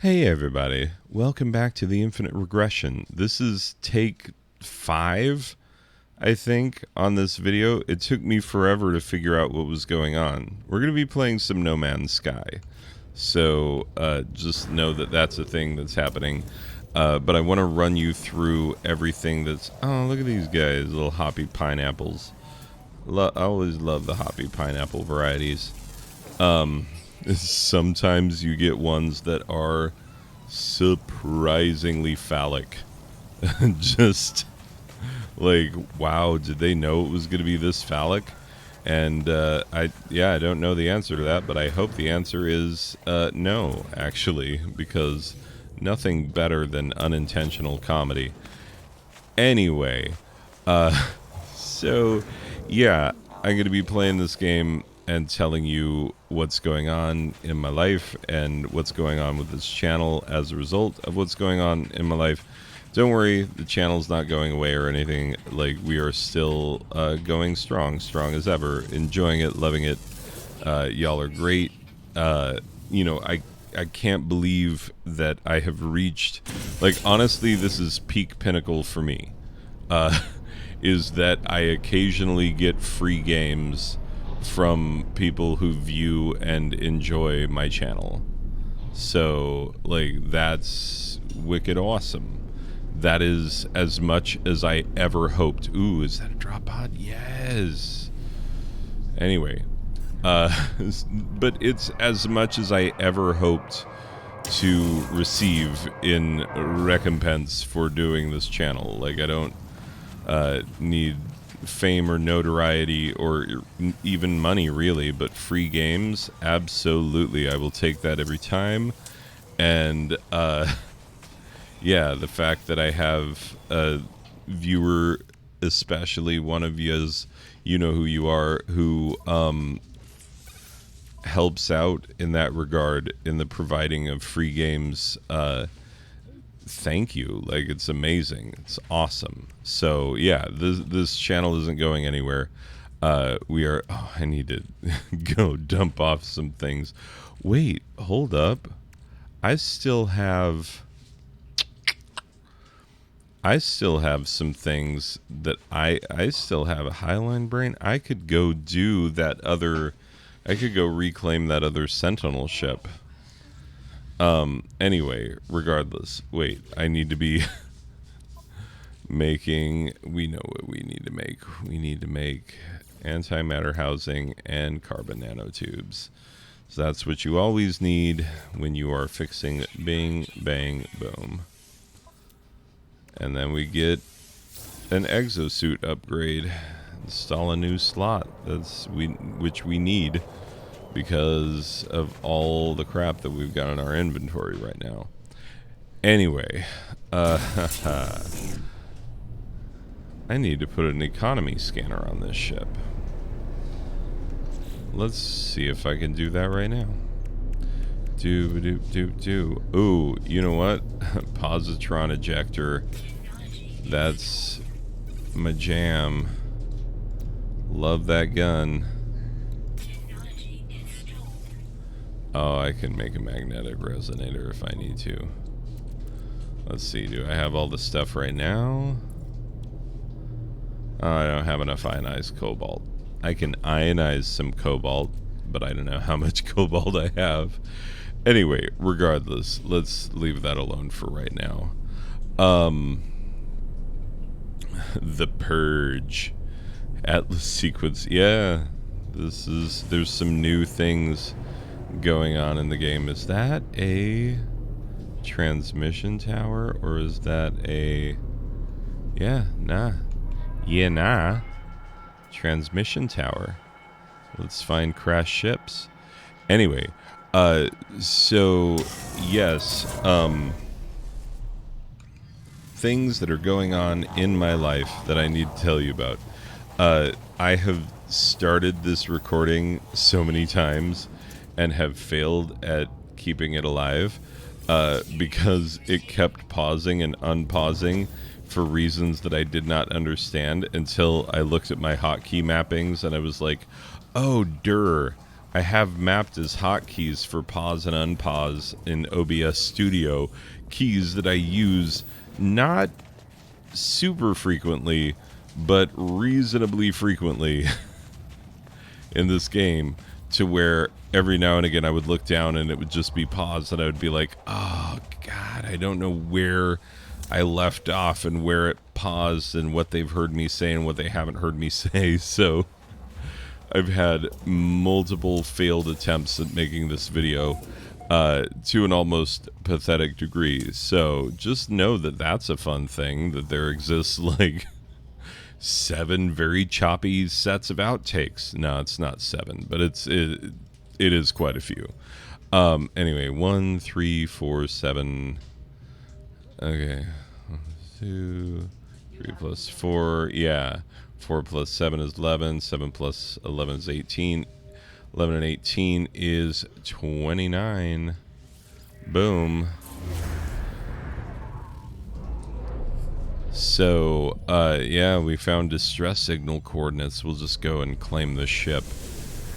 Hey everybody, welcome back to the Infinite Regression. This is take 5, I think, on this video. It took me forever to figure out what was going on. We're going to be playing some No Man's Sky, so just know that that's a thing that's happening. But I want to run you through everything that's... Oh, look at these guys, little hoppy pineapples. I always love the hoppy pineapple varieties. Sometimes you get ones that are surprisingly phallic. Just like, wow, did they know it was going to be this phallic? And I don't know the answer to that, but I hope the answer is no, actually, because nothing better than unintentional comedy. Anyway, so yeah, I'm going to be playing this game and telling you what's going on in my life and what's going on with this channel as a result of what's going on in my life. Don't worry, the channel's not going away or anything. Like, we are still going strong as ever, enjoying it, loving it. Y'all are great. I can't believe that I have reached, like, honestly, this is peak pinnacle for me. Is that I occasionally get free games from people who view and enjoy my channel. So, like, that's wicked awesome. That is as much as I ever hoped. Ooh, is that a drop pod? Yes. Anyway, but it's as much as I ever hoped to receive in recompense for doing this channel. Like, I don't need fame or notoriety or even money, really, but free games, absolutely, I will take that every time. And yeah, the fact that I have a viewer, especially one of yous, you know who you are, who helps out in that regard in the providing of free games, thank you. Like, it's amazing. It's awesome. So yeah, this channel isn't going anywhere. We are... Oh, I need to go dump off some things. Wait, hold up. I still have some things that I still have a Highline brain. I could go do that other... I could go reclaim that other Sentinel ship. Anyway, regardless, wait, I need to be making, we know what we need to make. We need to make antimatter housing and carbon nanotubes. So that's what you always need when you are fixing Bing, Bang, Boom. And then we get an exosuit upgrade. Install a new slot. Which we need, because of all the crap that we've got in our inventory right now. Anyway, I need to put an economy scanner on this ship. Let's see if I can do that right now. Ooh, you know what? Positron ejector. That's my jam. Love that gun. Oh, I can make a magnetic resonator if I need to. Let's see, do I have all the stuff right now? Oh, I don't have enough ionized cobalt. I can ionize some cobalt, but I don't know how much cobalt I have. Anyway, regardless, let's leave that alone for right now. The Purge. Atlas sequence. Yeah, there's some new things going on in the game. Is that a transmission tower, or is that a... Yeah, nah. Transmission tower. Let's find crash ships. Anyway, so yes, things that are going on in my life that I need to tell you about. I have started this recording so many times and have failed at keeping it alive because it kept pausing and unpausing for reasons that I did not understand until I looked at my hotkey mappings and I was like, oh, I have mapped as hotkeys for pause and unpause in OBS Studio, keys that I use not super frequently, but reasonably frequently in this game, to where every now and again I would look down and it would just be pause, and I would be like, oh god, I don't know where I left off and where it paused and what they've heard me say and what they haven't heard me say. So I've had multiple failed attempts at making this video to an almost pathetic degree. So just know that that's a fun thing, that there exists like 7 very choppy sets of outtakes. No, it's not 7, but it is quite a few. Anyway, 1, 3, 4, 7. Okay, 2, 3 plus 4. Yeah, 4 plus 7 is 11. 7 plus 11 is 18. 11 and 18 is 29. Boom. So, yeah, we found distress signal coordinates. We'll just go and claim the ship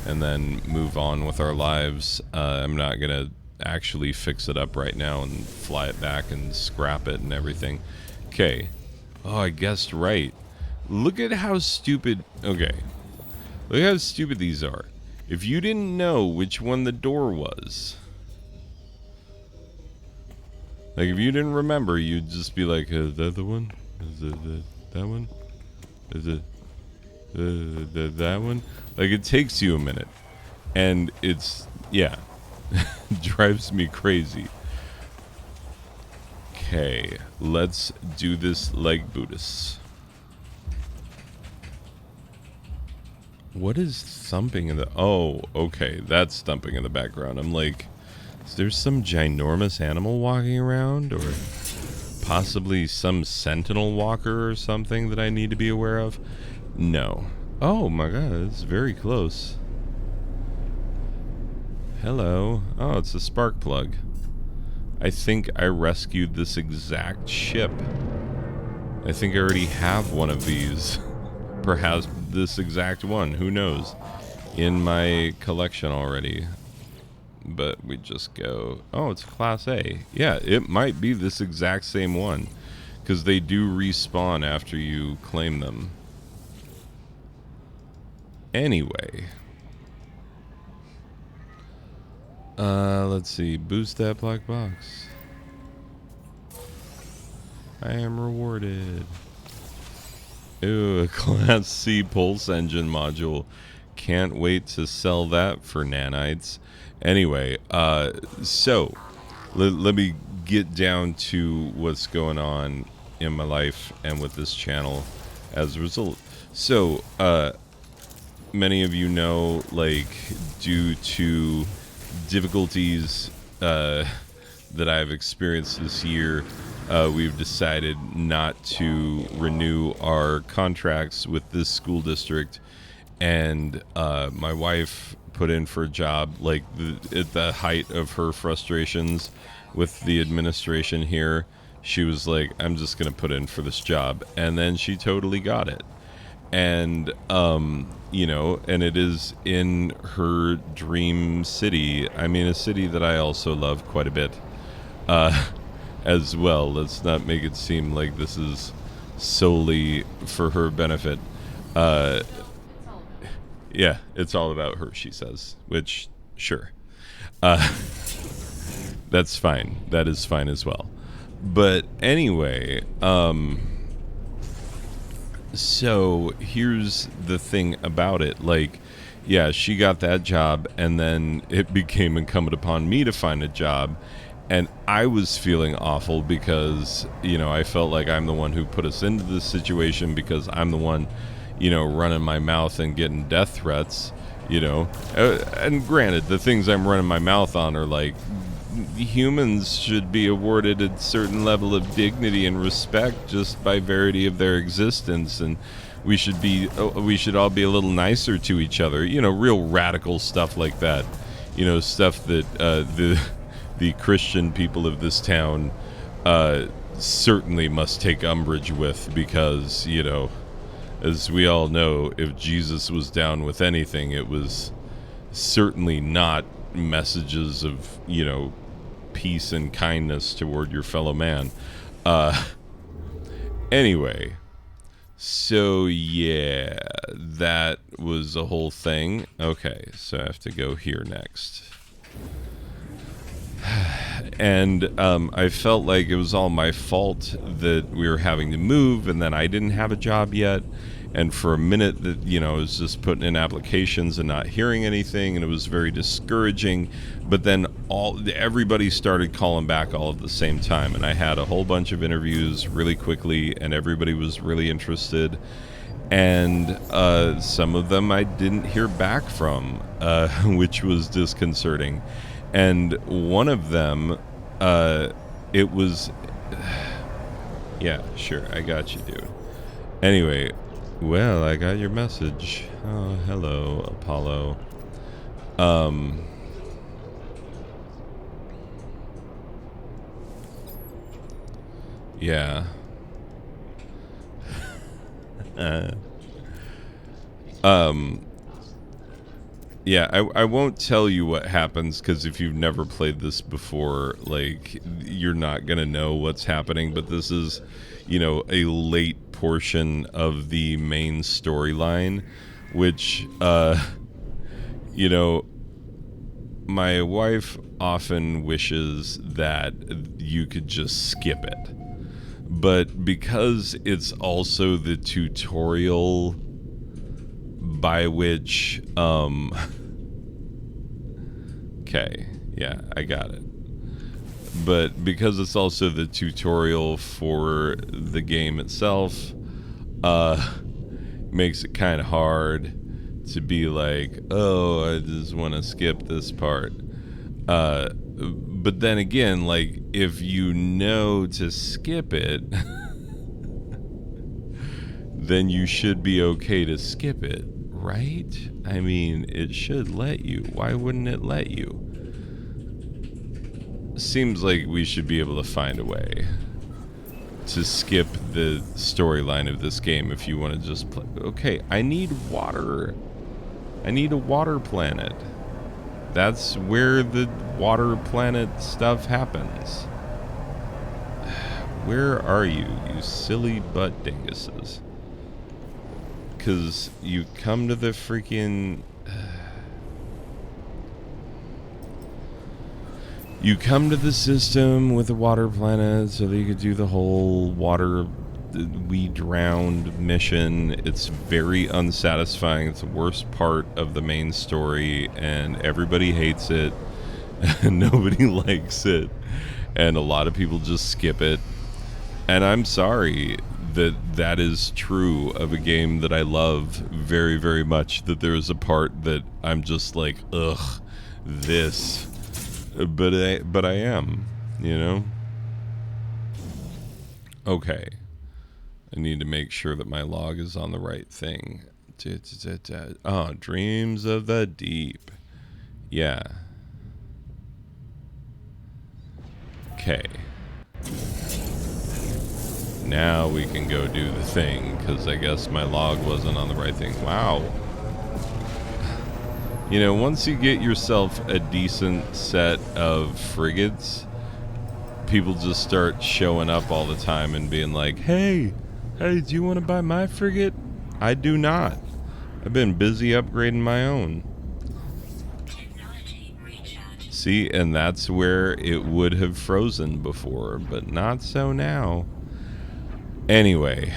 and then move on with our lives. I'm not going to actually fix it up right now and fly it back and scrap it and everything. Okay. Oh, I guessed right. Look at how stupid... Okay. Look how stupid these are. If you didn't know which one the door was... Like, if you didn't remember, you'd just be like, is that the one? Is it that one? Is it that one? Like, it takes you a minute. And it's... Yeah. Drives me crazy. Okay. Let's do this like Buddhists. What is thumping in the... Oh, okay. That's thumping in the background. I'm like... Is there some ginormous animal walking around? Or possibly some sentinel walker or something that I need to be aware of? No. Oh my god, it's very close. Hello. Oh, it's a spark plug. I think I rescued this exact ship. I think I already have one of these. Perhaps this exact one. Who knows? In my collection already. But we just go... Oh, it's Class A. Yeah, it might be this exact same one. Because they do respawn after you claim them. Anyway. Let's see. Boost that black box. I am rewarded. Ooh, a Class C pulse engine module. Can't wait to sell that for nanites. Anyway, so let me get down to what's going on in my life and with this channel as a result. So, many of you know, like, due to difficulties that I've experienced this year, we've decided not to renew our contracts with this school district, and my wife put in for a job, like, at the height of her frustrations with the administration here. She was like, I'm just gonna put in for this job, and then she totally got it. And you know, and it is in her dream city. I mean, a city that I also love quite a bit as well. Let's not make it seem like this is solely for her benefit. Yeah, it's all about her, she says, which, sure. That's fine. That is fine as well. But anyway, so here's the thing about it. Like, yeah, she got that job, and then it became incumbent upon me to find a job. And I was feeling awful because, you know, I felt like I'm the one who put us into this situation, because I'm the one, you know, running my mouth and getting death threats, you know. And granted, the things I'm running my mouth on are like, humans should be awarded a certain level of dignity and respect just by verity of their existence, and we should all be a little nicer to each other, you know, real radical stuff like that, you know, stuff that the Christian people of this town certainly must take umbrage with, because, you know, as we all know, if Jesus was down with anything, it was certainly not messages of, you know, peace and kindness toward your fellow man. Anyway, so yeah, that was a whole thing. Okay, so I have to go here next. And I felt like it was all my fault that we were having to move, and then I didn't have a job yet. And for a minute, that, you know, I was just putting in applications and not hearing anything, and it was very discouraging. But then everybody started calling back all at the same time, and I had a whole bunch of interviews really quickly, and everybody was really interested. And some of them I didn't hear back from, which was disconcerting. And one of them, it was, yeah, sure, I got you, dude. Anyway, well, I got your message. Oh, hello, Apollo. Yeah. Yeah, I won't tell you what happens, because if you've never played this before, like, you're not gonna know what's happening. But this is, you know, a late portion of the main storyline, which, you know, my wife often wishes that you could just skip it. But because it's also the tutorial by which, okay, yeah, I got it. But because it's also the tutorial for the game itself, makes it kind of hard to be like, oh, I just want to skip this part. But then again, like, if you know to skip it, then you should be okay to skip it, right? I mean, it should let you. Why wouldn't it let you? Seems like we should be able to find a way to skip the storyline of this game if you want to just play. Okay, I need water. I need a water planet. That's where the water planet stuff happens. Where are you, you silly butt dinguses? Because you come to the freaking... You come to the system with a water planet so that you could do the whole water we drowned mission. It's very unsatisfying. It's the worst part of the main story, and everybody hates it, and nobody likes it, and a lot of people just skip it. And I'm sorry that that is true of a game that I love very, very much, that there is a part that I'm just like, ugh, this. But I am, you know? Okay. I need to make sure that my log is on the right thing. Oh, Dreams of the Deep. Yeah. Okay. Now we can go do the thing, because I guess my log wasn't on the right thing. Wow. You know, once you get yourself a decent set of frigates, people just start showing up all the time and being like, hey, do you want to buy my frigate? I do not. I've been busy upgrading my own. See, and that's where it would have frozen before, but not so now. Anyway,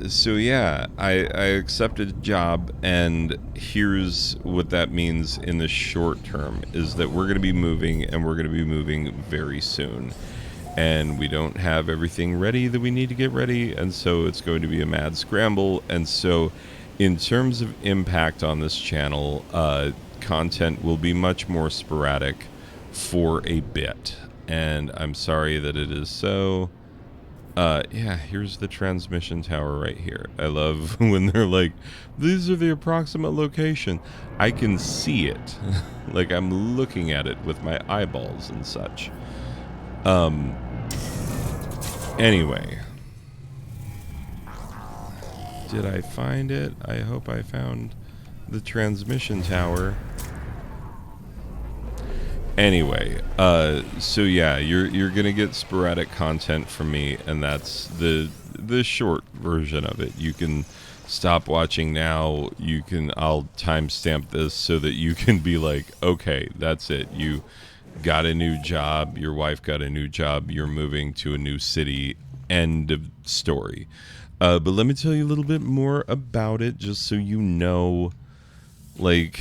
so yeah, I accepted a job, and here's what that means in the short term, is that we're going to be moving, and we're going to be moving very soon. And we don't have everything ready that we need to get ready, and so it's going to be a mad scramble. And so in terms of impact on this channel, content will be much more sporadic for a bit. And I'm sorry that it is so. Yeah, here's the transmission tower right here. I love when they're like, these are the approximate location. I can see it. Like, I'm looking at it with my eyeballs and such. Anyway. Did I find it? I hope I found the transmission tower. Anyway, so yeah, you're gonna get sporadic content from me, and that's the short version of it. You can stop watching now. I'll timestamp this so that you can be like, okay, that's it. You got a new job. Your wife got a new job. You're moving to a new city. End of story. But let me tell you a little bit more about it, just so you know, like,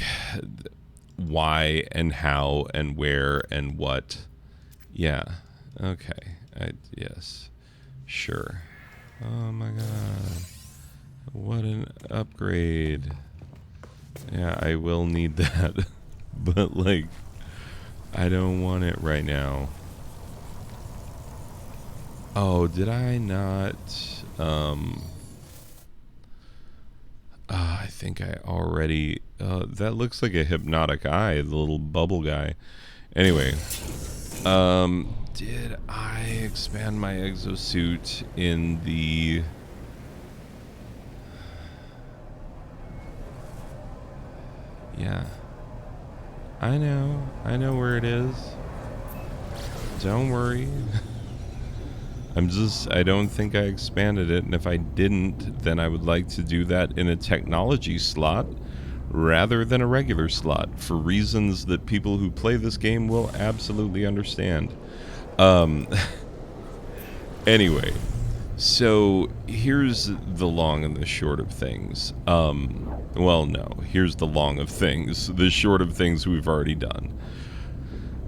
why and how and where and what. Yeah. Okay. Yes. Sure. Oh my god. What an upgrade. Yeah, I will need that. But, like, I don't want it right now. Oh, did I not? I think I already. That looks like a hypnotic eye, the little bubble guy. Anyway, did I expand my exosuit in the? Yeah, I know where it is. Don't worry. I don't think I expanded it, and if I didn't, then I would like to do that in a technology slot rather than a regular slot, for reasons that people who play this game will absolutely understand. Anyway, so here's the long and the short of things. Well, no, here's the long of things. The short of things we've already done.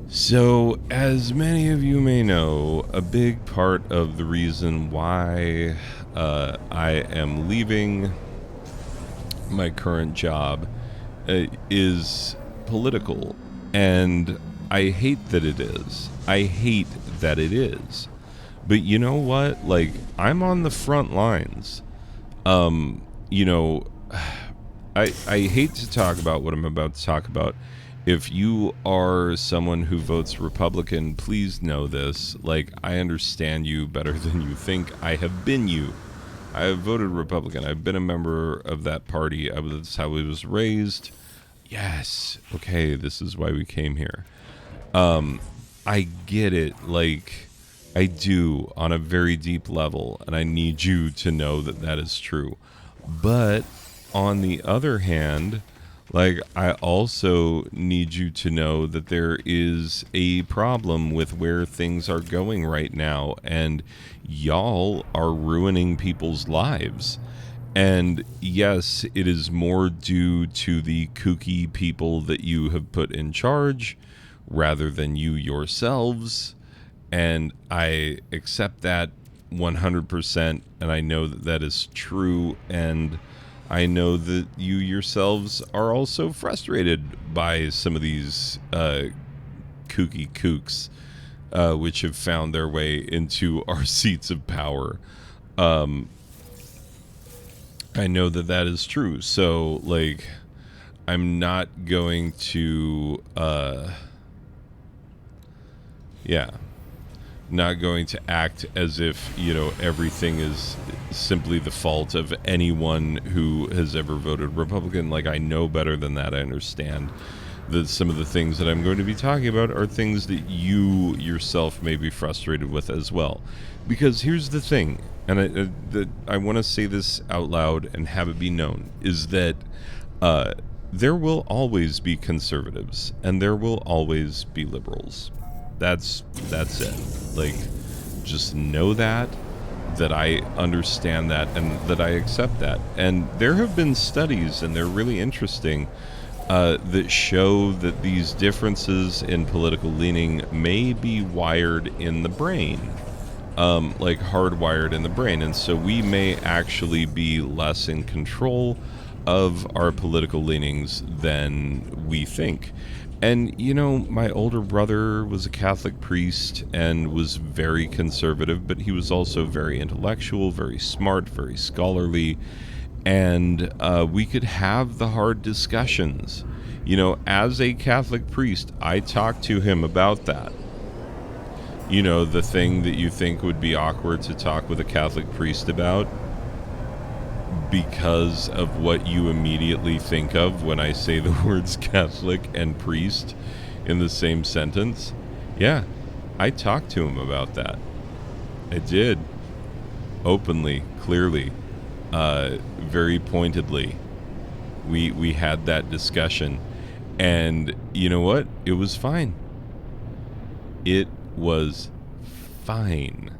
So, as many of you may know, a big part of the reason why I am leaving my current job is political. And I hate that it is. I hate that it is. But you know what? Like, I'm on the front lines. You know, I hate to talk about what I'm about to talk about. If you are someone who votes Republican, please know this. Like, I understand you better than you think. I have been you. I have voted Republican. I've been a member of that party. That's how I was raised. Yes. Okay, this is why we came here. I get it. Like, I do on a very deep level, and I need you to know that that is true. But on the other hand, like, I also need you to know that there is a problem with where things are going right now, and y'all are ruining people's lives. And yes, it is more due to the kooky people that you have put in charge rather than you yourselves. And I accept that 100%, and I know that that is true, and I know that you yourselves are also frustrated by some of these kooky kooks, which have found their way into our seats of power. I know that that is true. So, like, I'm not going to, not going to act as if, you know, everything is simply the fault of anyone who has ever voted Republican. Like, I know better than that. I understand that some of the things that I'm going to be talking about are things that you yourself may be frustrated with as well. Because here's the thing, and I want to say this out loud and have it be known, is that there will always be conservatives and there will always be liberals. That's it. Like, just know that I understand that and that I accept that. And there have been studies, and they're really interesting, that show that these differences in political leaning may be wired in the brain, like hardwired in the brain. And so we may actually be less in control of our political leanings than we think. And, you know, my older brother was a Catholic priest and was very conservative, but he was also very intellectual, very smart, very scholarly. And we could have the hard discussions. You know, as a Catholic priest, I talked to him about that. You know, the thing that you think would be awkward to talk with a Catholic priest about because of what you immediately think of when I say the words Catholic and priest. in the same sentence. Yeah, I talked to him about that. I did. Openly, clearly, very pointedly. We had that discussion, and you know what? It was fine. It was fine.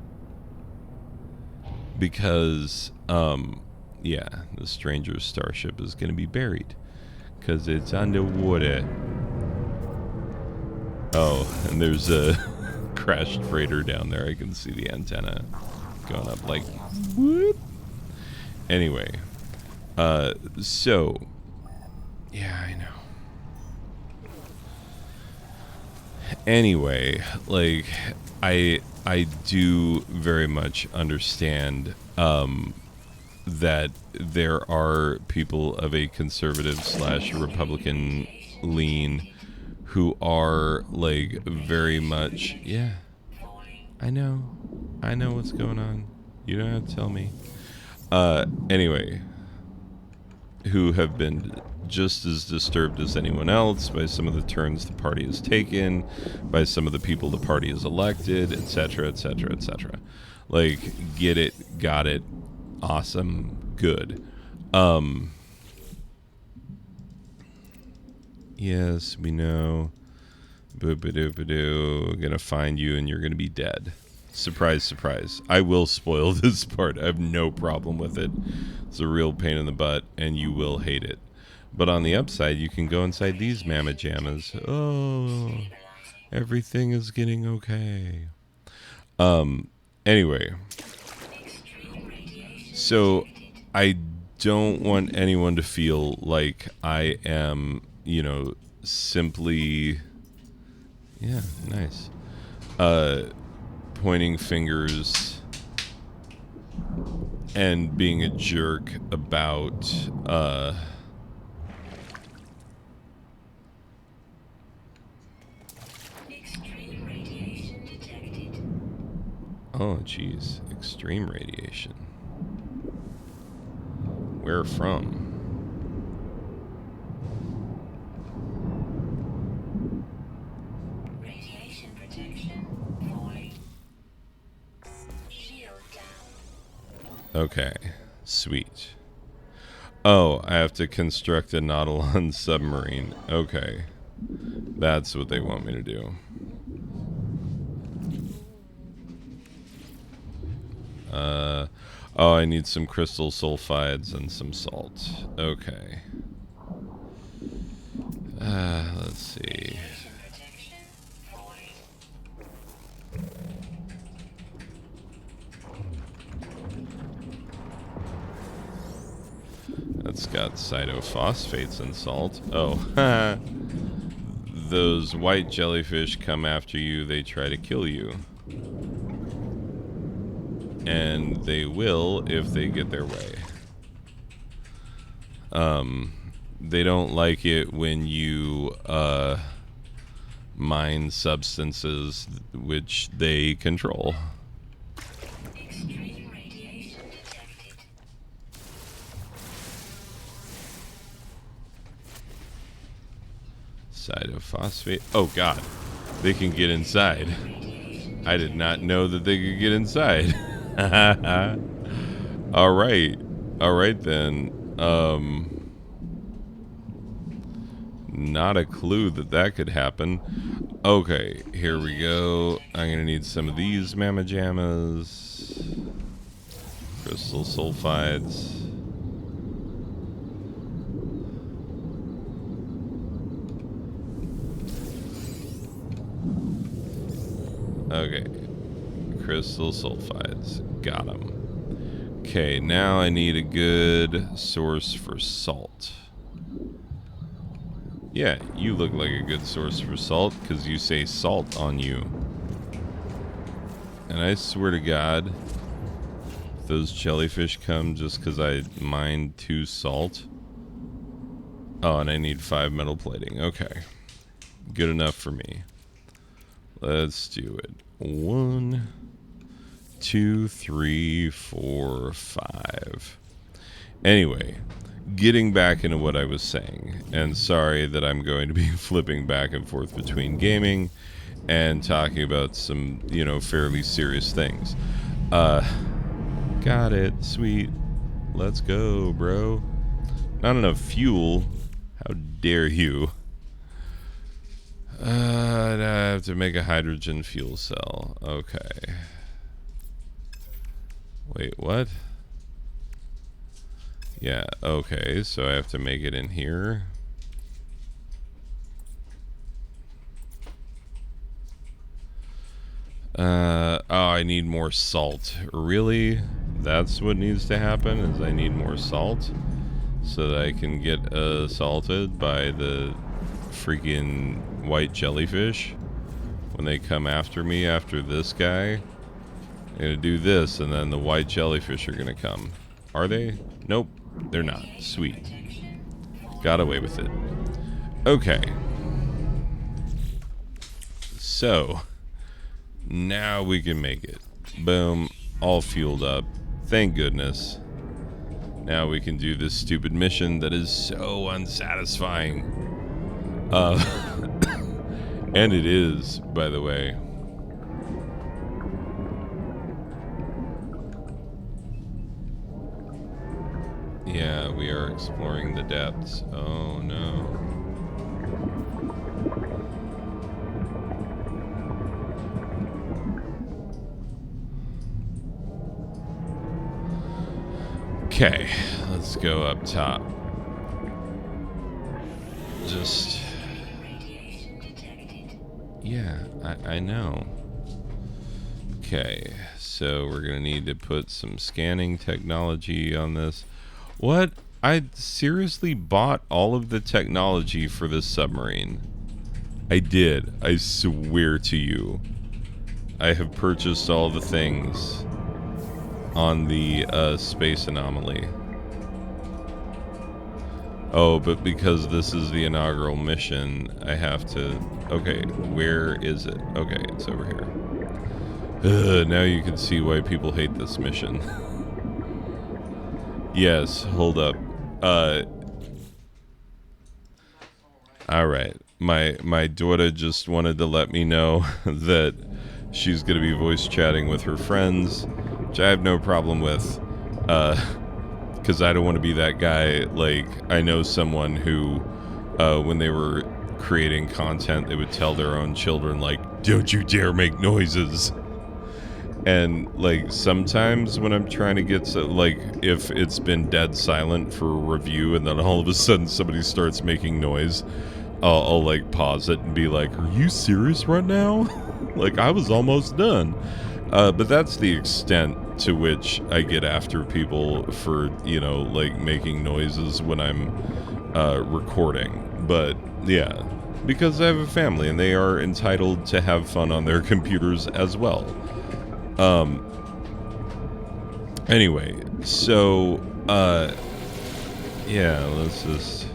Because, yeah, the Stranger's starship is going to be buried. Because it's underwater. Oh, and there's a crashed freighter down there. I can see the antenna going up like, whoop. Anyway, so, yeah, I know. Anyway, like, I do very much understand that there are people of a conservative / Republican lean who are like very much, yeah, I know what's going on. You don't have to tell me. Anyway, who have been just as disturbed as anyone else by some of the turns the party has taken, by some of the people the party has elected, etc., etc., etc. Like, get it, got it, awesome, good. Yes, we know. Boop-a-doop-a-doo. Gonna find you and you're gonna be dead. Surprise, surprise. I will spoil this part. I have no problem with it. It's a real pain in the butt, and you will hate it. But on the upside, you can go inside these mamma jammas. Oh, everything is getting okay. Anyway. So, I don't want anyone to feel like I am, simply... Yeah, nice. Pointing fingers and being a jerk about extreme radiation detected. Oh geez, extreme radiation. Where from? Radiation protection falling. Shield down. Okay, sweet. Oh, I have to construct a Nautilus submarine. Okay. That's what they want me to do. Oh, I need some crystal sulfides and some salt. Okay. Let's see. That's got cytophosphates and salt. Oh, those white jellyfish come after you, they try to kill you. And they will if they get their way. They don't like it when you mine substances which they control. Extreme radiation detected. Cytophosphate. Oh god, they can get inside. I did not know that they could get inside. All right then. Not a clue that could happen. Okay, here we go. I'm gonna need some of these mamma jammas. Crystal sulfides. Okay. Crystal sulfides. Got them. Okay, now I need a good source for salt. Yeah, you look like a good source for salt because you say salt on you. And I swear to God, if those jellyfish come just because I mined 2 salt. Oh, and I need 5 metal plating. Okay. Good enough for me. Let's do it. 1, 2, 3, 4, 5. Anyway, getting back into what I was saying, and sorry that I'm going to be flipping back and forth between gaming and talking about some, fairly serious things. Got it. Sweet. Let's go, bro. Not enough fuel. How dare you? I have to make a hydrogen fuel cell. Okay. Wait, what? Yeah, okay, so I have to make it in here. Oh, I need more salt. Really? That's what needs to happen, is I need more salt? So that I can get assaulted by the freaking white jellyfish when they come after me after this guy. I'm gonna do this, and then the white jellyfish are gonna come. Are they? Nope, they're not. Sweet. Got away with it. Okay. So, now we can make it. Boom. All fueled up. Thank goodness. Now we can do this stupid mission that is so unsatisfying. And it is, by the way. Yeah, we are exploring the depths. Oh no. Okay, let's go up top. Just... yeah, I know. Okay, so we're gonna need to put some scanning technology on this. What? I seriously bought all of the technology for this submarine. I did. I swear to you. I have purchased all the things on the space anomaly. Oh, but because this is the inaugural mission, I have to... okay, where is it? Okay, it's over here. Now you can see why people hate this mission. Yes, hold up. Alright. My daughter just wanted to let me know that she's going to be voice chatting with her friends, which I have no problem with. Because I don't want to be that guy. Like, I know someone who, when they were creating content, they would tell their own children, like, don't you dare make noises. And, like, sometimes when I'm trying to get, like, if it's been dead silent for a review and then all of a sudden somebody starts making noise, I'll like, pause it and be like, are you serious right now? Like, I was almost done. But that's the extent to which I get after people for, like, making noises when I'm recording. But, yeah, because I have a family and they are entitled to have fun on their computers as well. Anyway, so, yeah, let's just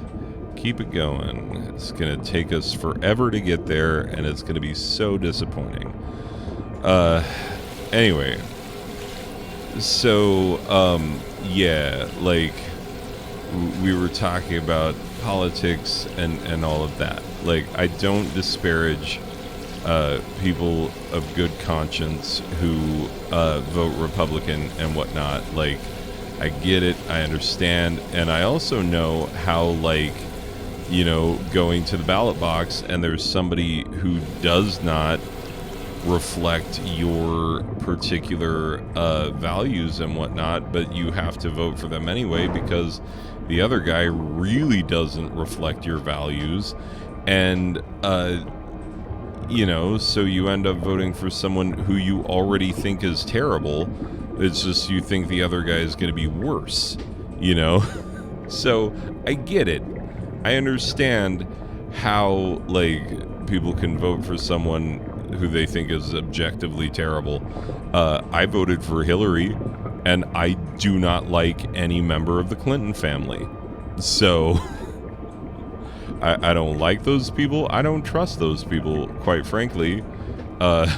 keep it going. It's gonna take us forever to get there, and it's gonna be so disappointing. Anyway, so, yeah, like, we were talking about politics and all of that. Like, I don't disparage people of good conscience who vote Republican and whatnot. Like, I get it, I understand, and I also know how, like, going to the ballot box and there's somebody who does not reflect your particular values and whatnot, but you have to vote for them anyway because the other guy really doesn't reflect your values, and so you end up voting for someone who you already think is terrible. It's just you think the other guy is going to be worse, So I get it. I understand how, like, people can vote for someone who they think is objectively terrible. I voted for Hillary, and I do not like any member of the Clinton family. So... I don't like those people. I don't trust those people, quite frankly. I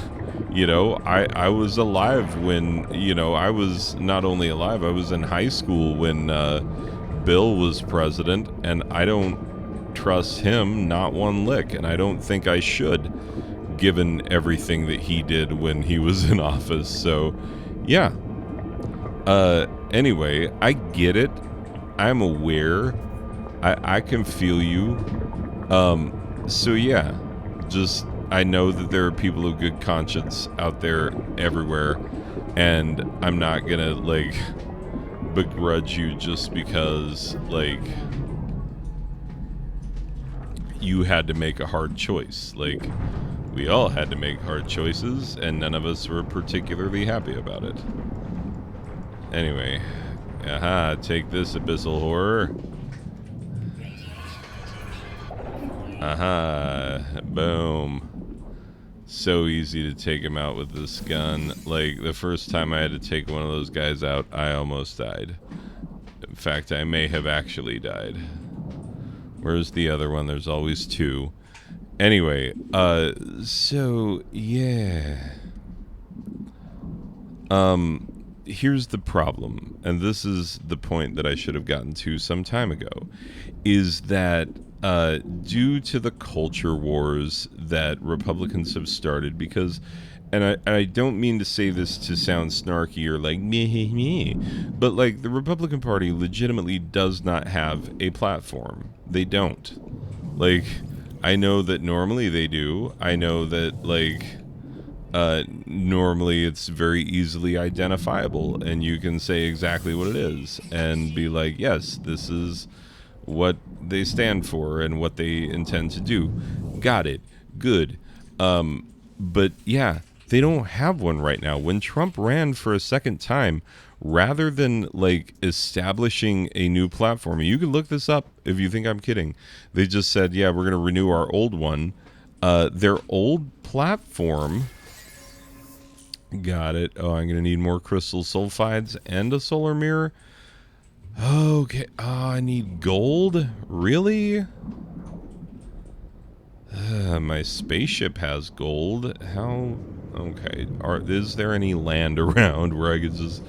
was alive when, I was not only alive, I was in high school when Bill was president, and I don't trust him not one lick, and I don't think I should, given everything that he did when he was in office. So, yeah. Anyway, I get it. I'm aware. I can feel you. So yeah, just, I know that there are people of good conscience out there everywhere, and I'm not gonna, like, begrudge you just because, like, you had to make a hard choice. Like, we all had to make hard choices, and none of us were particularly happy about it. Anyway, aha, take this, Abyssal Horror. Aha, boom. So easy to take him out with this gun. Like, the first time I had to take one of those guys out, I almost died. In fact, I may have actually died. Where's the other one? There's always two. Anyway, so, yeah. Here's the problem, and this is the point that I should have gotten to some time ago, is that due to the culture wars that Republicans have started, because, and I don't mean to say this to sound snarky or like meh, but like the Republican Party legitimately does not have a platform. They don't. Like, I know that normally they do. I know that, like, normally it's very easily identifiable, and you can say exactly what it is and be like, yes, this is what they stand for and what they intend to do. Got it. Good. But yeah, they don't have one right now. When Trump ran for a second time, rather than, like, establishing a new platform, and you can look this up if you think I'm kidding, they just said, yeah, we're going to renew our old one. Their old platform, got it. Oh, I'm going to need more crystal sulfides and a solar mirror. Okay. Oh, I need gold? Really? My spaceship has gold. How? Okay. Is there any land around where I could just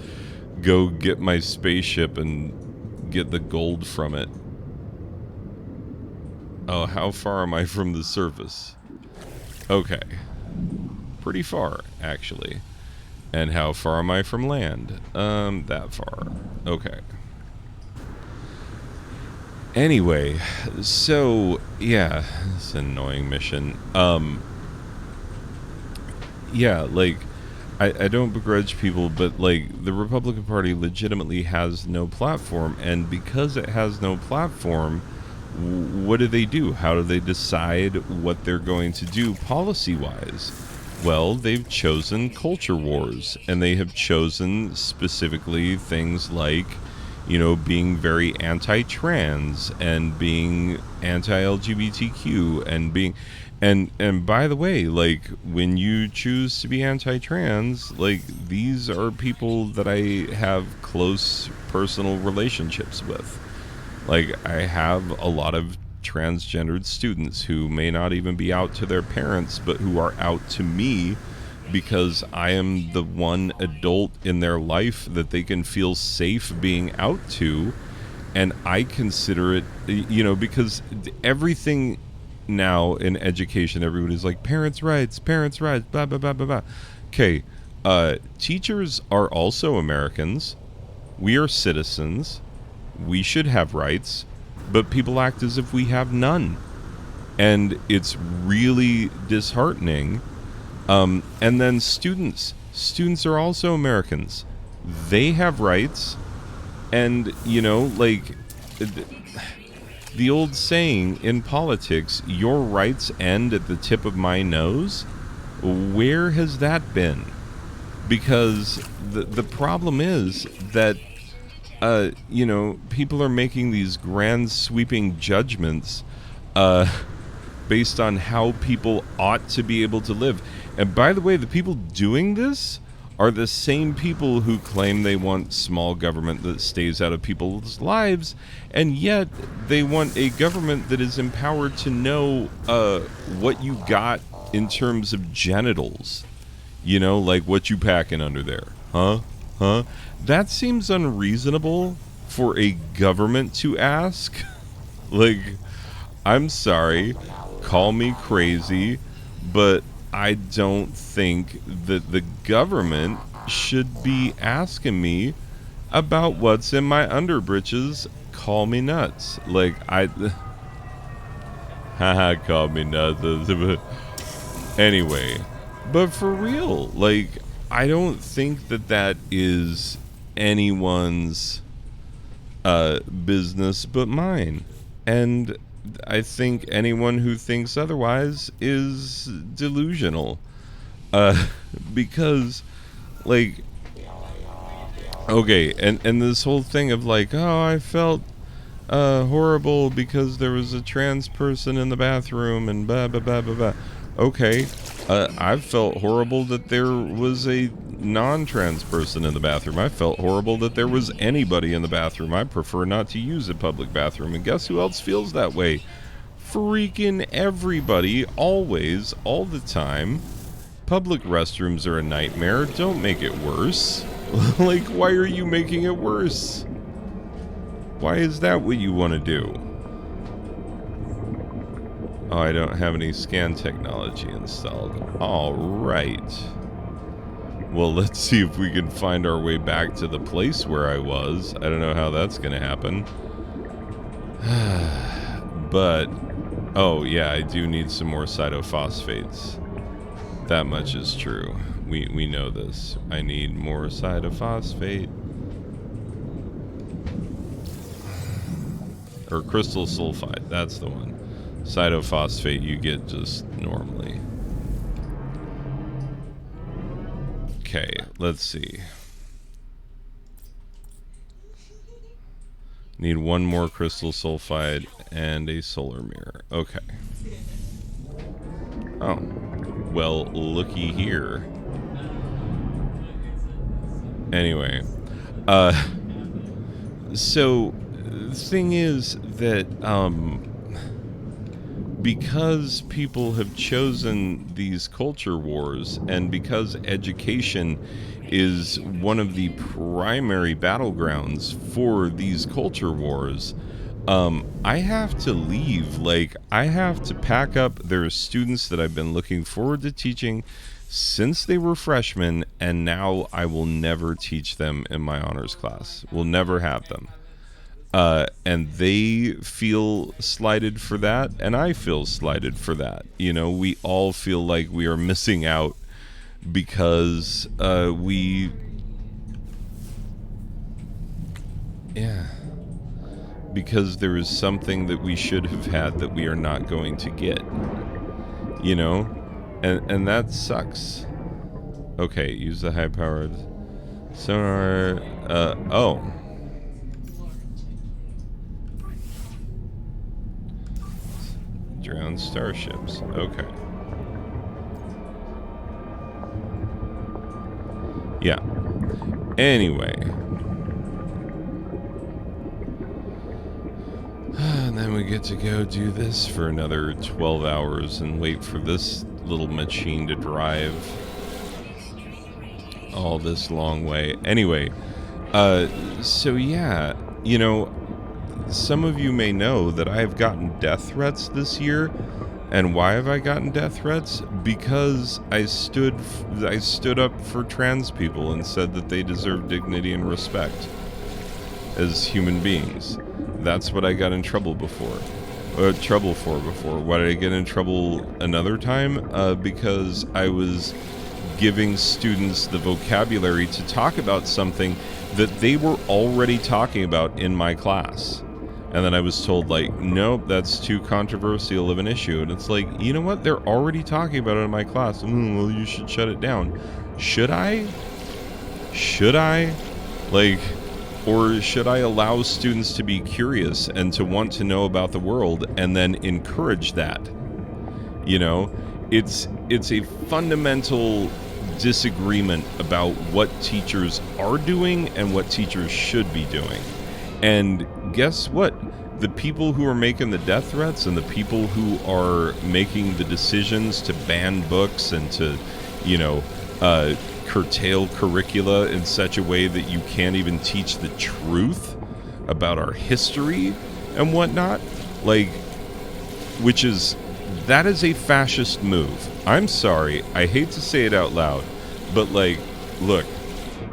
go get my spaceship and get the gold from it? Oh, how far am I from the surface? Okay. Pretty far, actually. And how far am I from land? That far. Okay. Anyway, so, yeah, it's an annoying mission. Yeah, like, I don't begrudge people, but, like, the Republican Party legitimately has no platform, and because it has no platform, what do? How do they decide what they're going to do policy-wise? Well, they've chosen culture wars, and they have chosen specifically things like, you know, being very anti-trans and being anti-LGBTQ and being, and by the way, like, when you choose to be anti-trans, like, these are people that I have close personal relationships with. Like, I have a lot of transgendered students who may not even be out to their parents, but who are out to me because I am the one adult in their life that they can feel safe being out to. And I consider it, you know, because everything now in education, everybody's like, parents' rights, blah, blah, blah, blah, blah. Okay, teachers are also Americans. We are citizens. We should have rights, but people act as if we have none. And it's really disheartening. And then students are also Americans. They have rights. And, you know, like, the old saying in politics, your rights end at the tip of my nose. Where has that been? Because the problem is that, you know, people are making these grand sweeping judgments based on how people ought to be able to live. And by the way, the people doing this are the same people who claim they want small government that stays out of people's lives, and yet they want a government that is empowered to know what you got in terms of genitals. You know, like what you packing under there. Huh? That seems unreasonable for a government to ask? Like, I'm sorry, call me crazy, but I don't think that the government should be asking me about what's in my underbritches. Call me nuts. Like, haha, call me nuts. Anyway, but for real, like, I don't think that that is anyone's business but mine. And I think anyone who thinks otherwise is delusional. Because, like, okay, and this whole thing of like, oh, I felt horrible because there was a trans person in the bathroom and blah, blah, blah, blah, blah. Okay, I felt horrible that there was a non-trans person in the bathroom. I felt horrible that there was anybody in the bathroom. I prefer not to use a public bathroom. And guess who else feels that way? Freaking everybody, always, all the time. Public restrooms are a nightmare. Don't make it worse. Like, why are you making it worse? Why is that what you want to do? Oh, I don't have any scan technology installed. All right. Well, let's see if we can find our way back to the place where I was. I don't know how that's going to happen. But, oh yeah, I do need some more cytophosphates. That much is true. We know this. I need more cytophosphate. Or crystal sulfide, that's the one. Cytophosphate you get just normally. Okay, let's see. Need one more crystal sulfide and a solar mirror. Okay. Oh. Well, looky here. Anyway. So, the thing is that, because people have chosen these culture wars, and because education is one of the primary battlegrounds for these culture wars, I have to leave. Like, I have to pack up. There are students that I've been looking forward to teaching since they were freshmen, and now I will never teach them in my honors class. We'll never have them. And they feel slighted for that, and I feel slighted for that. You know, we all feel like we are missing out because because there is something that we should have had that we are not going to get. You know? And that sucks. Okay, use the high-powered sonar. Oh. Drowned starships. Okay. Yeah. Anyway. And then we get to go do this for another 12 hours and wait for this little machine to drive all this long way. Anyway, so yeah, you know, some of you may know that I have gotten death threats this year. And why have I gotten death threats? Because I stood up for trans people and said that they deserve dignity and respect as human beings. That's what I got in trouble before. Why did I get in trouble another time? Because I was giving students the vocabulary to talk about something that they were already talking about in my class. And then I was told, like, nope, that's too controversial of an issue. And it's like, you know what? They're already talking about it in my class. Well, you should shut it down. Should I? Should I? Like, or should I allow students to be curious and to want to know about the world and then encourage that? You know, it's a fundamental disagreement about what teachers are doing and what teachers should be doing. And guess what? The people who are making the death threats and the people who are making the decisions to ban books and to, you know, curtail curricula in such a way that you can't even teach the truth about our history and whatnot, like, that is a fascist move. I'm sorry, I hate to say it out loud, but like, look,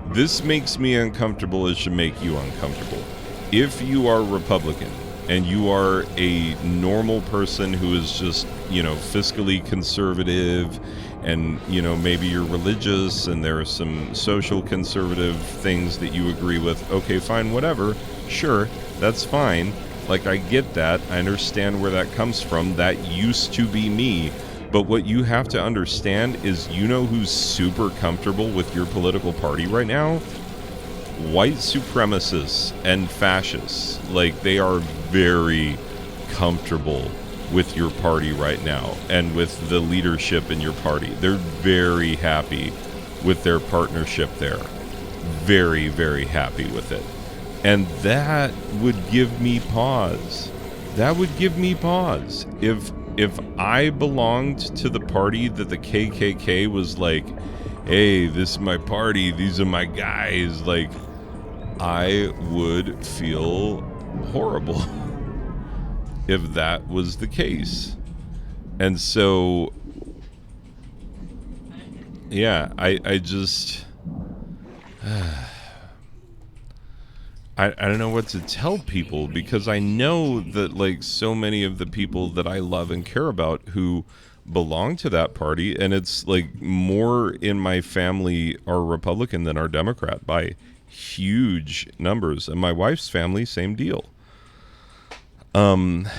this makes me uncomfortable, it should make you uncomfortable. If you are Republican and you are a normal person who is just, fiscally conservative, and, maybe you're religious and there are some social conservative things that you agree with, okay, fine, whatever, sure, that's fine. Like, I get that. I understand where that comes from. That used to be me. But what you have to understand is, who's super comfortable with your political party right now? White supremacists and fascists. Like, they are very comfortable with your party right now and with the leadership in your party. They're very happy with their partnership there. Very, very happy with it. And that would give me pause. That would give me pause. If I belonged to the party that the KKK was like, hey, this is my party, these are my guys, like, I would feel horrible if that was the case. And so, yeah, I just... I don't know what to tell people, because I know that, like, so many of the people that I love and care about who belong to that party, and it's like more in my family are Republican than are Democrat by huge numbers, and my wife's family, same deal. And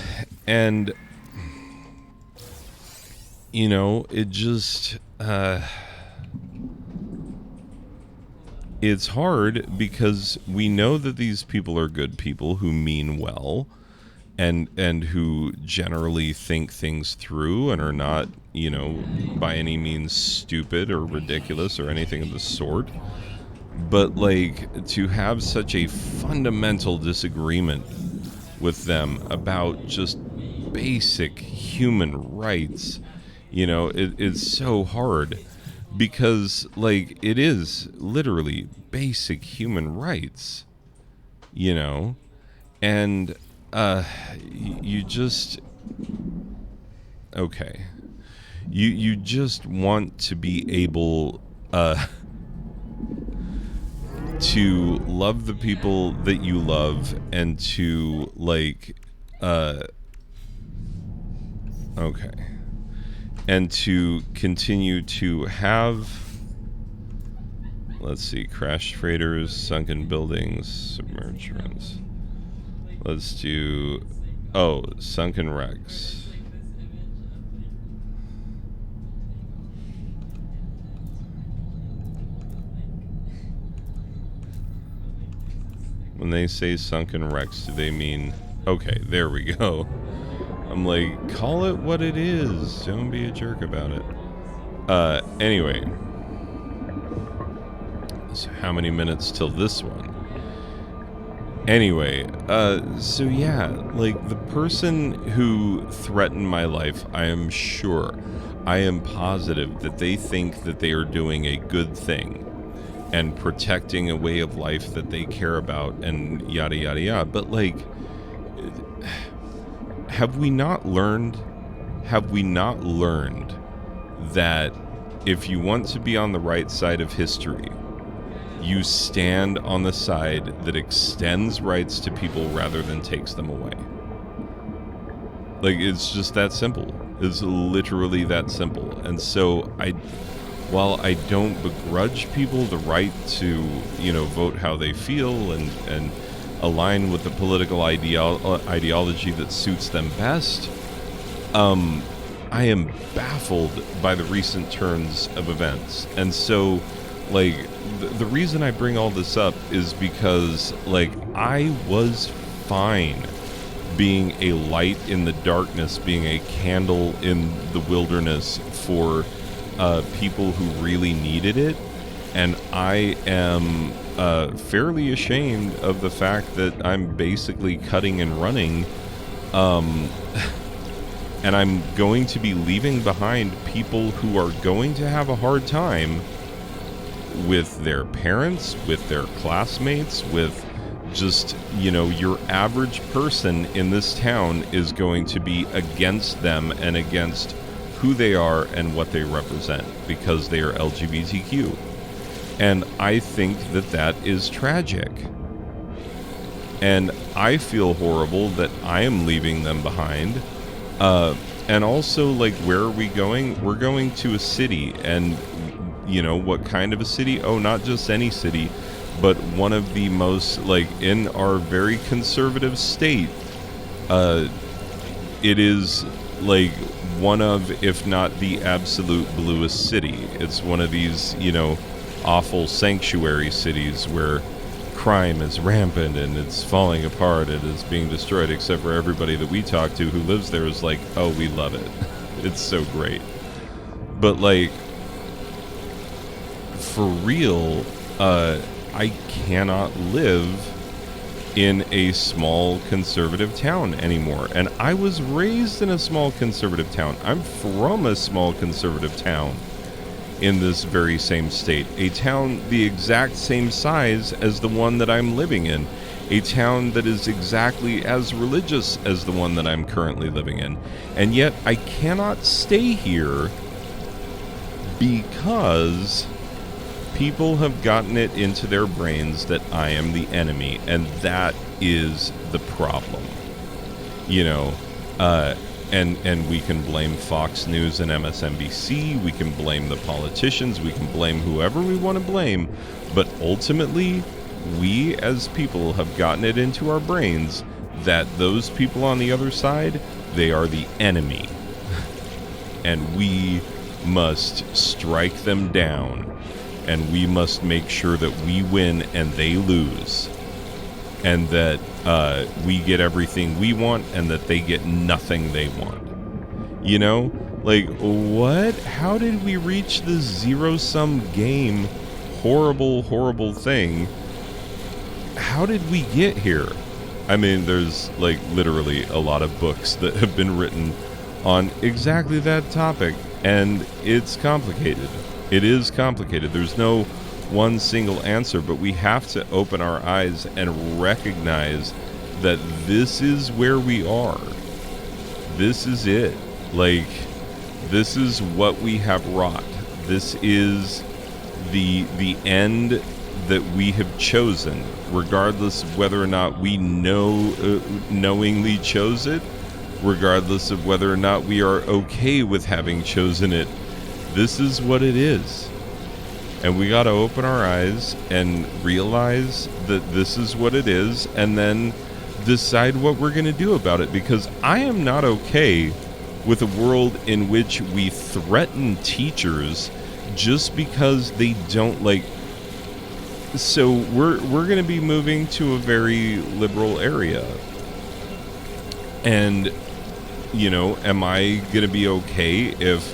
it just it's hard, because we know that these people are good people who mean well, and who generally think things through and are not, by any means stupid or ridiculous or anything of the sort. But, like, to have such a fundamental disagreement with them about just basic human rights, it's so hard. Because, like, it is literally basic human rights, and you just, okay, you just want to be able to love the people that you love, and to, like, okay, and to continue to have, let's see, crashed freighters, sunken buildings, submerged ruins. Let's do, sunken wrecks. When they say sunken wrecks, do they mean, okay, there we go. I'm like, call it what it is. Don't be a jerk about it. Anyway. So how many minutes till this one? Anyway, so yeah, like, the person who threatened my life, I am positive that they think that they are doing a good thing and protecting a way of life that they care about, and yada, yada, yada. But, like, have we not learned that if you want to be on the right side of history, you stand on the side that extends rights to people rather than takes them away? Like, it's just that simple. It's literally that simple. And so while I don't begrudge people the right to, vote how they feel and align with the political ideology that suits them best, I am baffled by the recent turns of events. And so, like, the reason I bring all this up is because, like, I was fine being a light in the darkness, being a candle in the wilderness for people who really needed it. And I am fairly ashamed of the fact that I'm basically cutting and running, and I'm going to be leaving behind people who are going to have a hard time with their parents, with their classmates, with just, your average person in this town is going to be against them and against who they are and what they represent because they are LGBTQ. And I think that is tragic. And I feel horrible that I am leaving them behind. And also, like, where are we going? We're going to a city. And, what kind of a city? Oh, not just any city, but one of the most, like, in our very conservative state. It is, like, one of, if not the absolute bluest city. It's one of these, awful sanctuary cities where crime is rampant and it's falling apart and it's being destroyed, except for everybody that we talk to who lives there is like, oh, we love it. It's so great. But, like, for real, I cannot live in a small conservative town anymore. And I was raised in a small conservative town. I'm from a small conservative town in this very same state. A town the exact same size as the one that I'm living in. A town that is exactly as religious as the one that I'm currently living in. And yet I cannot stay here because people have gotten it into their brains that I am the enemy, and that is the problem. And we can blame Fox News and MSNBC, we can blame the politicians, we can blame whoever we want to blame, but ultimately, we as people have gotten it into our brains that those people on the other side, they are the enemy. And we must strike them down. And we must make sure that we win and they lose. And that we get everything we want and that they get nothing they want. Like, what? How did we reach this zero-sum game? Horrible, horrible thing. How did we get here? I mean, there's, like, literally a lot of books that have been written on exactly that topic. And it's complicated. It is complicated. There's no one single answer, but we have to open our eyes and recognize that this is where we are. This is it. Like, this is what we have wrought. This is the end that we have chosen, regardless of whether or not we knowingly chose it, regardless of whether or not we are okay with having chosen it. This is what it is. And we got to open our eyes and realize that this is what it is, and then decide what we're going to do about it. Because I am not okay with a world in which we threaten teachers just because they don't, like... So we're going to be moving to a very liberal area. And, am I going to be okay if,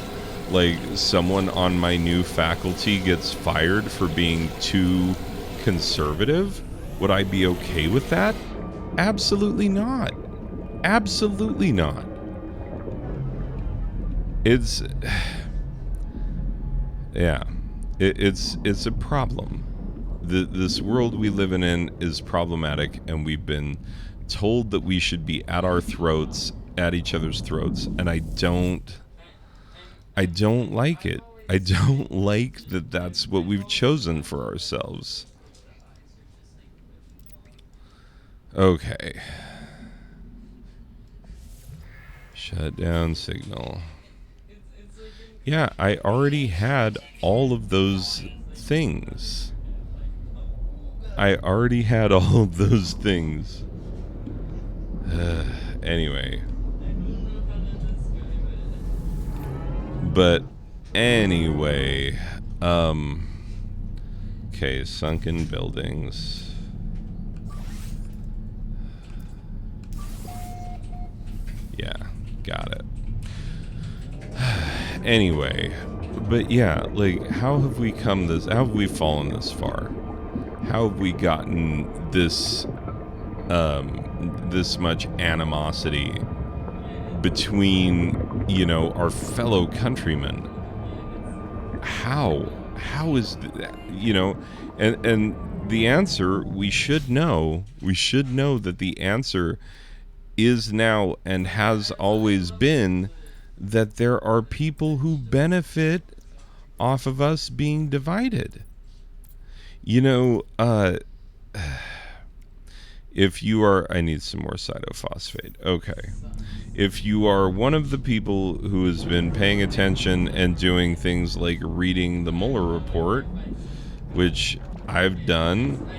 like, someone on my new faculty gets fired for being too conservative? Would I be okay with that? Absolutely not. Absolutely not. It's... Yeah. It's a problem. This world we live in is problematic, and we've been told that we should be at our throats, at each other's throats, and I don't like it. I don't like that that's what we've chosen for ourselves. Okay. Shut down signal. Yeah, I already had all of those things. I already had all of those things. Anyway. But anyway, okay, sunken buildings. Yeah, got it. Anyway, but yeah, like, how have we come this, how have we fallen this far? How have we gotten this, this much animosity between, our fellow countrymen? How is that, and the answer, we should know that the answer is now and has always been that there are people who benefit off of us being divided. You know, if you are, I need some more cytophosphate. Okay. If you are one of the people who has been paying attention and doing things like reading the Mueller report, which I've done,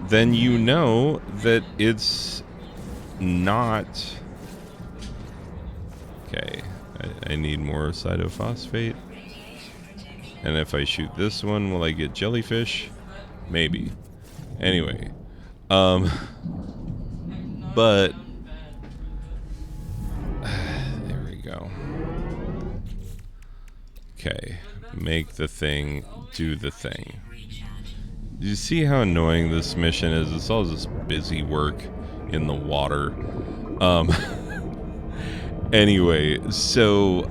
then you know that it's not. Okay, I need more cytophosphate. And if I shoot this one, will I get jellyfish? Maybe. Anyway, but there we go. Okay, make the thing do the thing. Do you see how annoying this mission is? It's all just busy work in the water. Anyway, so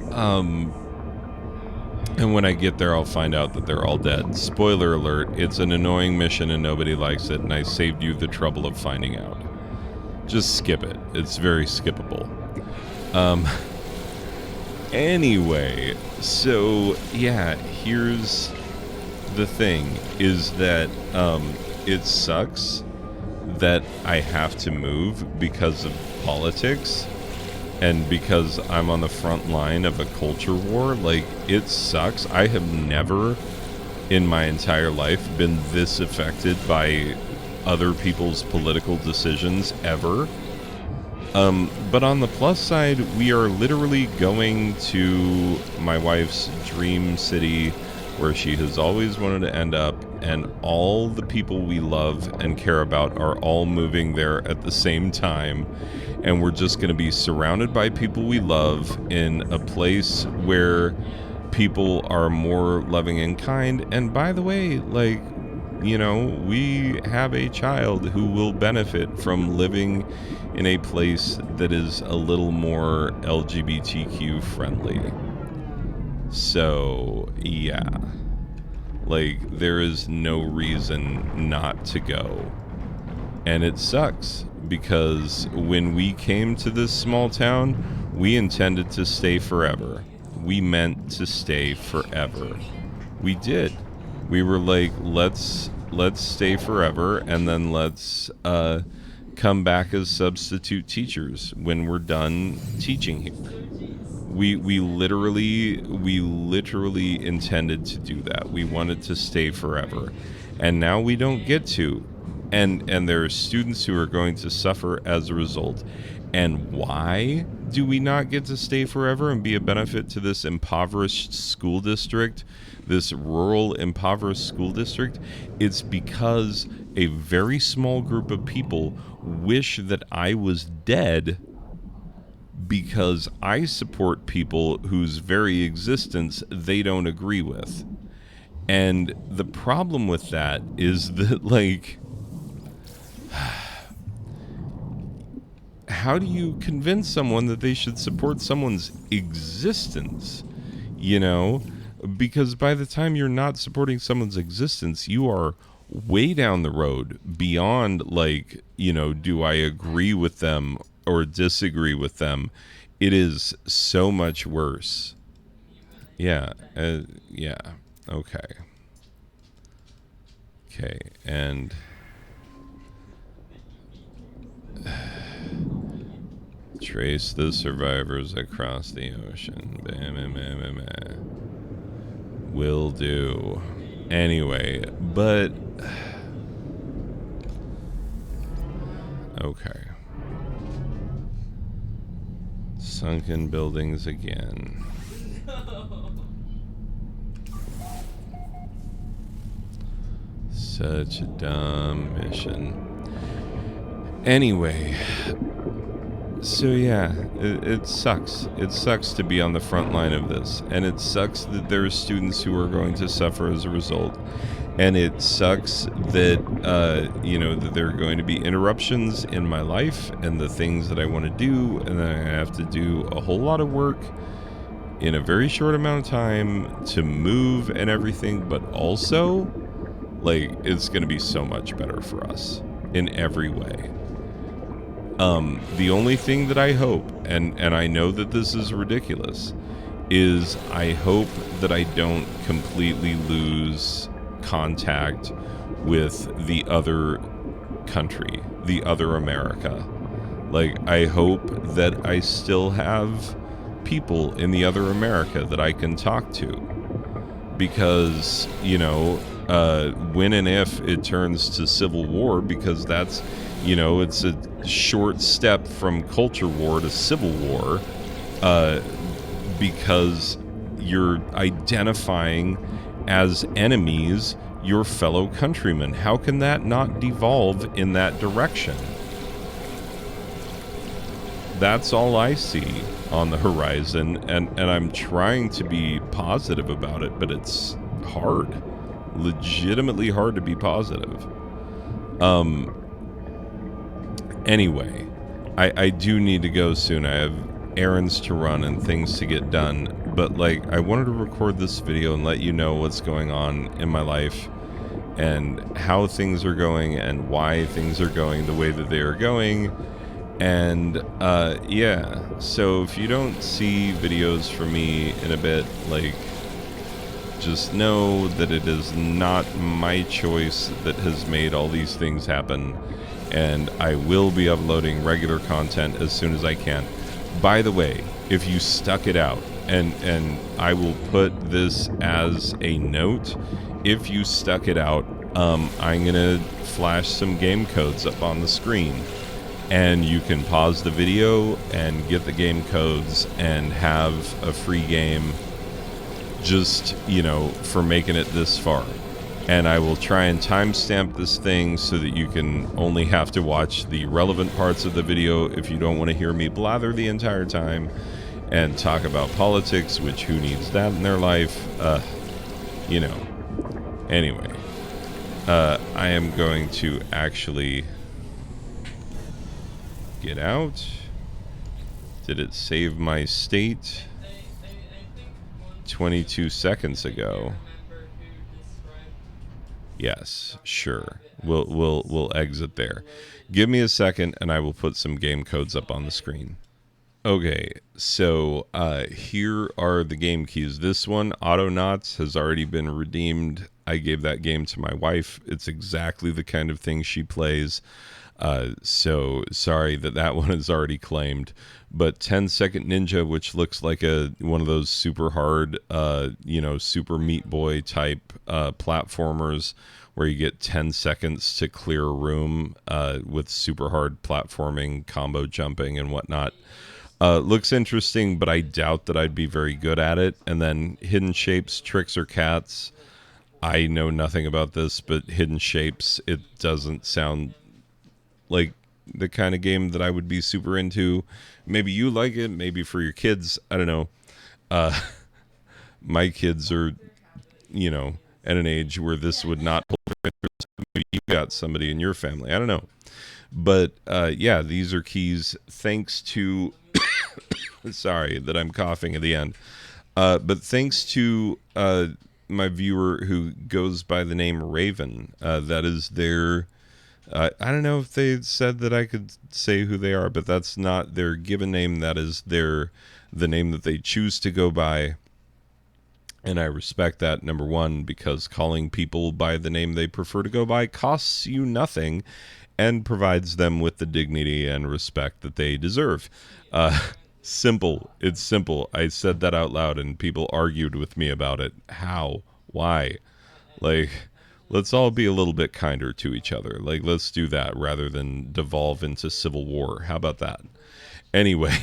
and when I get there, I'll find out that they're all dead. Spoiler alert, it's an annoying mission and nobody likes it, and I saved you the trouble of finding out. Just skip it. It's very skippable. Anyway, so yeah, here's the thing, is that it sucks that I have to move because of politics. And because I'm on the front line of a culture war, like, it sucks. I have never in my entire life been this affected by other people's political decisions ever. But on the plus side, we are literally going to my wife's dream city where she has always wanted to end up, and all the people we love and care about are all moving there at the same time. And we're just going to be surrounded by people we love in a place where people are more loving and kind. And by the way, like, you know, we have a child who will benefit from living in a place that is a little more LGBTQ friendly. So, yeah. Like, there is no reason not to go. And it sucks, because when we came to this small town, we intended to stay forever. We meant to stay forever. We did. We were like, let's stay forever, and then let's come back as substitute teachers when we're done teaching here. We literally intended to do that. We wanted to stay forever, and now we don't get to. And there are students who are going to suffer as a result. And why do we not get to stay forever and be a benefit to this impoverished school district, this rural impoverished school district? It's because a very small group of people wish that I was dead, because I support people whose very existence they don't agree with. And the problem with that is that, like, how do you convince someone that they should support someone's existence? You know, because by the time you're not supporting someone's existence, you are way down the road beyond, like, you know, do I agree with them or disagree with them? It is so much worse. Yeah. Yeah. Okay. Okay. And trace the survivors across the ocean. Will do. Anyway, but okay. Sunken buildings again. Such a dumb mission. Anyway, so yeah, it sucks. It sucks to be on the front line of this, and it sucks that there are students who are going to suffer as a result, and it sucks that you know, that there are going to be interruptions in my life and the things that I want to do, and then I have to do a whole lot of work in a very short amount of time to move and everything. But also, Like, it's going to be so much better for us in every way. The only thing that I hope, and I know that this is ridiculous, is I hope that I don't completely lose contact with the other country, the other America. Like, I hope that I still have people in the other America that I can talk to. Because, when and if it turns to civil war, because that's, it's a short step from culture war to civil war, because you're identifying as enemies your fellow countrymen. How can that not devolve in that direction? That's all I see on the horizon, and I'm trying to be positive about it, but it's hard. Legitimately hard to be positive. Anyway, I do need to go soon. I have errands to run and things to get done, but I wanted to record this video and let you know what's going on in my life and how things are going and why things are going the way that they are going. And yeah, so if you don't see videos from me in a bit, just know that it is not my choice that has made all these things happen, and I will be uploading regular content as soon as I can. By the way, if you stuck it out, and I will put this as a note, if you stuck it out, I'm gonna flash some game codes up on the screen, and you can pause the video and get the game codes and have a free game just, for making it this far. And I will try and timestamp this thing so that you can only have to watch the relevant parts of the video if you don't want to hear me blather the entire time and talk about politics, which who needs that in their life? Anyway, I am going to actually get out. Did it save my state? 22 seconds ago. Yes, sure. We'll exit there. Give me a second and I will put some game codes up on the screen. Okay, so here are the game keys. This one, Autonauts, has already been redeemed. I gave that game to my wife. It's exactly the kind of thing she plays. So sorry that one is already claimed. But 10 Second Ninja, which looks like one of those super hard, Super Meat Boy type platformers where you get 10 seconds to clear a room with super hard platforming, combo jumping, and whatnot. Looks interesting, but I doubt that I'd be very good at it. And then Hidden Shapes, Tricks or Cats. I know nothing about this, but Hidden Shapes, it doesn't sound like the kind of game that I would be super into. Maybe you like it, maybe for your kids, I don't know. My kids are, at an age where this would not hold their interest. Maybe you got somebody in your family, I don't know. But yeah, these are keys thanks to sorry that I'm coughing at the end. But thanks to my viewer who goes by the name Raven. That is their I don't know if they said that I could say who they are, but that's not their given name. That is the name that they choose to go by. And I respect that, number one, because calling people by the name they prefer to go by costs you nothing and provides them with the dignity and respect that they deserve. Simple. It's simple. I said that out loud and people argued with me about it. How? Why? Let's all be a little bit kinder to each other. Let's do that rather than devolve into civil war. How about that? Anyway,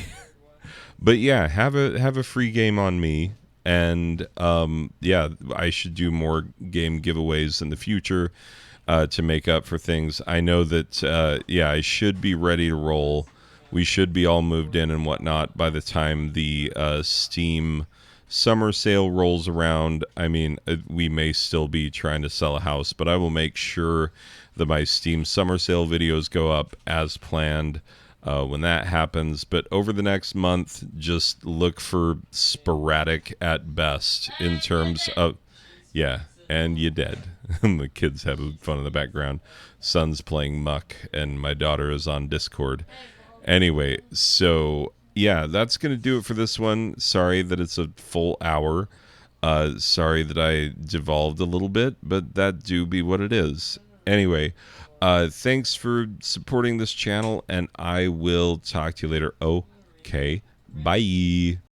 but yeah, have a free game on me. And yeah, I should do more game giveaways in the future to make up for things. I know that, yeah, I should be ready to roll. We should be all moved in and whatnot by the time the Steam summer sale rolls around. I mean, we may still be trying to sell a house, but I will make sure that my Steam summer sale videos go up as planned when that happens. But over the next month, just look for sporadic at best in terms of, yeah, and you dead. And the kids have fun in the background. Son's playing Muck, and my daughter is on Discord. Anyway, so yeah, that's going to do it for this one. Sorry that it's a full hour. Sorry that I devolved a little bit, but that do be what it is. Anyway, thanks for supporting this channel, and I will talk to you later. Okay, bye.